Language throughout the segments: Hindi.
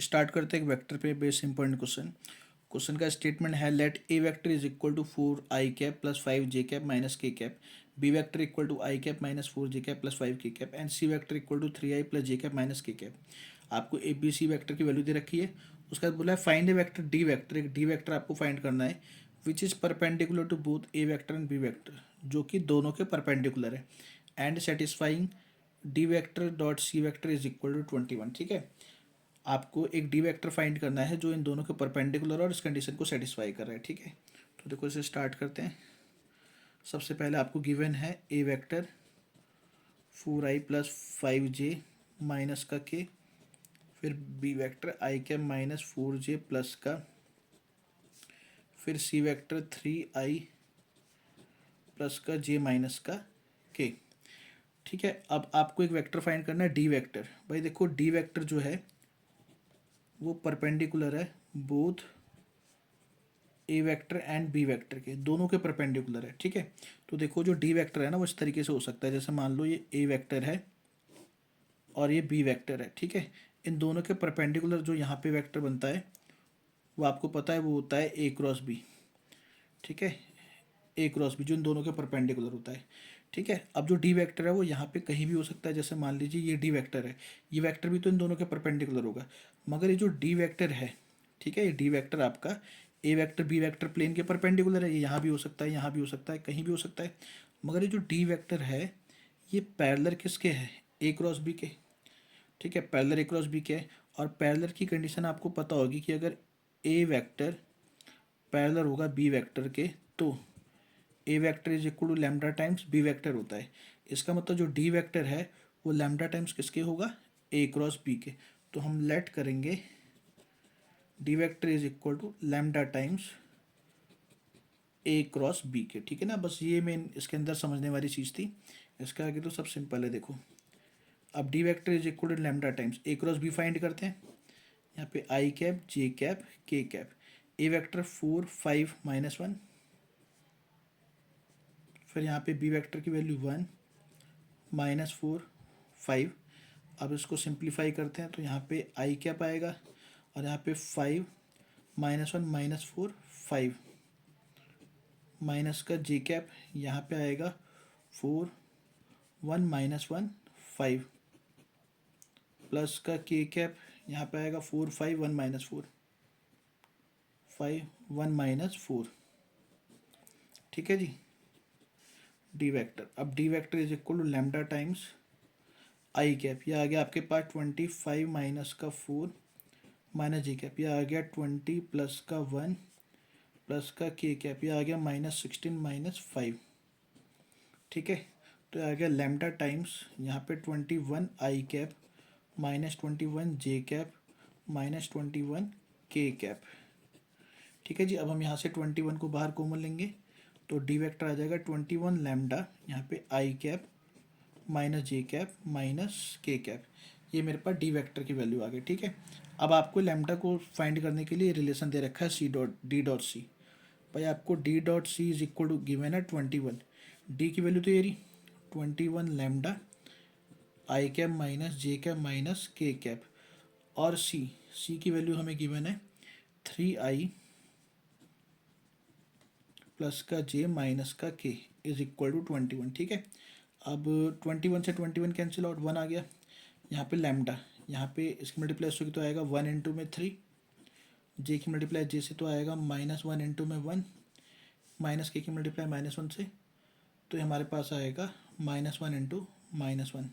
स्टार्ट करते हैं एक वेक्टर पे बेस इंपॉर्टेंट क्वेश्चन। क्वेश्चन का स्टेटमेंट है let A vector is equal to 4i cap plus 5j cap minus K cap, B vector equal to I cap minus 4j cap plus 5 K cap and C vector equal to 3i plus J cap minus K cap. आपको ए बी सी वेक्टर की वैल्यू दे रखी है। उसके बाद बोला है find A vector D vector, एक डी वेक्टर आपको फाइंड करना है which is perpendicular to both A vector and B vector, जो कि दोनों के परपेंडिकुलर है, and satisfying D vector dot C vector is equal to 21। ठीक है, आपको एक डी वेक्टर फाइंड करना है जो इन दोनों के परपेंडिकुलर और इस कंडीशन को सेटिस्फाई कर रहा है। ठीक है, तो देखो इसे स्टार्ट करते हैं। सबसे पहले आपको गिवन है ए vector 4i plus 5j minus का के, फिर बी वेक्टर आई कैप माइनस 4j प्लस का, फिर सी वेक्टर 3i प्लस का जे माइनस का के। ठीक है, अब आपको एक वेक्टर फाइंड करना है डी वेक्टर। भाई देखो डी वेक्टर जो है वो परपेंडिकुलर है both A vector and B vector के, दोनों के परपेंडिकुलर है। ठीक है, तो देखो जो डी वेक्टर है ना वो इस तरीके से हो सकता है, जैसे मान लो ये ए वेक्टर है और ये बी वेक्टर है। ठीक है, इन दोनों के परपेंडिकुलर जो यहाँ पे वेक्टर बनता है वो आपको पता है वो होता है ए क्रॉस बी। ठीक है, ए क्रॉस बी जो इन दोनों के परपेंडिकुलर होता है। ठीक है, अब जो डी वेक्टर है वो यहाँ पे कहीं भी हो सकता है, जैसे मान लीजिए ये डी वेक्टर है, ये वेक्टर भी तो इन दोनों के परपेंडिकुलर होगा, मगर ये जो डी वेक्टर है, ठीक है, ये डी वेक्टर आपका ए वेक्टर बी वेक्टर प्लेन के परपेंडिकुलर है। ये यहाँ भी हो सकता है, यहाँ भी हो सकता है, कहीं भी हो सकता है, मगर ये जो डी वेक्टर है ये पैरेलल किसके है, ए क्रॉस बी के। ठीक है, पैरेलल ए क्रॉस बी के है, और पैरेलल की कंडीशन आपको पता होगी कि अगर ए वेक्टर पैरेलल होगा बी वेक्टर के तो A vector is equal to lambda times B vector होता है। इसका मतलब जो डी वेक्टर है वो लैम्डा टाइम्स किसके होगा, ए क्रॉस बी के। तो हम लेट करेंगे d vector is equal to lambda times a cross b के। ठीक है ना, बस ये मेन इसके अंदर समझने वाली चीज़ थी। इसका आगे तो सब सिंपल है। देखो अब d vector is equal to lambda times a cross b find करते हैं। यहाँ पे i cap j cap k cap, a vector 4 5 -1, फिर यहाँ पे बी वेक्टर की वैल्यू 1 -4 5। अब इसको सिंप्लीफाई करते हैं तो यहाँ पे आई कैप आएगा और यहाँ पे 5 -1 -4 5 माइनस का जे कैप यहाँ पे आएगा 4 1 -1 5 प्लस का के कैप यहाँ पे आएगा 4 5 1 -4 5 1 -4। ठीक है जी, डी वेक्टर। अब d vector is equal to lambda times i cap, यह आ गया आपके पास 25 माइनस का 4 माइनस जी कैप, यह आ गया 20 प्लस का 1 प्लस का के कैप, यह आ गया -16 -5। ठीक है, तो यह आ गया लैम्डा टाइम्स यहाँ पे 21 आई कैप -21 जे कैप -21 के कैप। ठीक है जी, अब हम यहाँ से 21 को बाहर कॉमन लेंगे तो डी वेक्टर आ जाएगा 21 लैम्डा यहाँ पे i cap minus J cap minus K cap. ये मेरे पास डी वेक्टर की वैल्यू आ गई। ठीक है, अब आपको लैम्डा को फाइंड करने के लिए रिलेशन दे रखा है C dot D dot C. भाई आपको D dot C is equal to given है 21, डी की वैल्यू तो ये रही 21 lambda I cap minus J cap minus K cap, और सी की वैल्यू हमें गिवन है 3i प्लस का जे माइनस का के इज इक्वल टू 21। ठीक है, अब 21 से 21 कैंसिल आउट, 1 आ गया। यहाँ पे लैम्डा, यहाँ पे इसकी मल्टीप्लाई होगी तो आएगा 1 इंटू में 3, जे की मल्टीप्लाई जे से तो आएगा -1 इंटू में 1, माइनस के की मल्टीप्लाई -1 से, तो ये हमारे पास आएगा -1 इंटू -1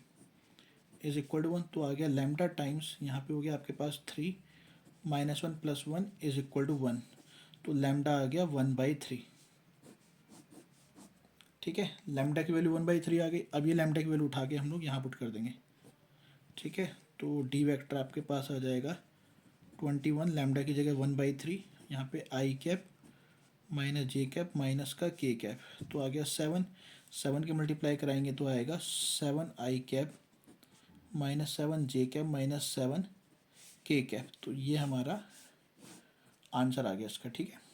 इज इक्वल टू 1। तो आ गया लैम्डा टाइम्स यहाँ पे हो गया आपके पास 3 -1 + 1 इज इक्वल टू 1, तो लैम्डा आ गया 1/3। ठीक है, लैम्डा की वैल्यू 1/3 आ गई। अब ये लैम्डा की वैल्यू उठा के हम लोग यहाँ पुट कर देंगे। ठीक है, तो डी वेक्टर आपके पास आ जाएगा 21 लैम्डा की जगह 1/3, यहाँ पे i cap minus J cap minus का के कैप, तो आ गया 7। 7 की मल्टीप्लाई कराएंगे तो आएगा 7 आई कैप -7 जे कैप -7 के कैप। तो ये हमारा आंसर आ गया इसका। ठीक है।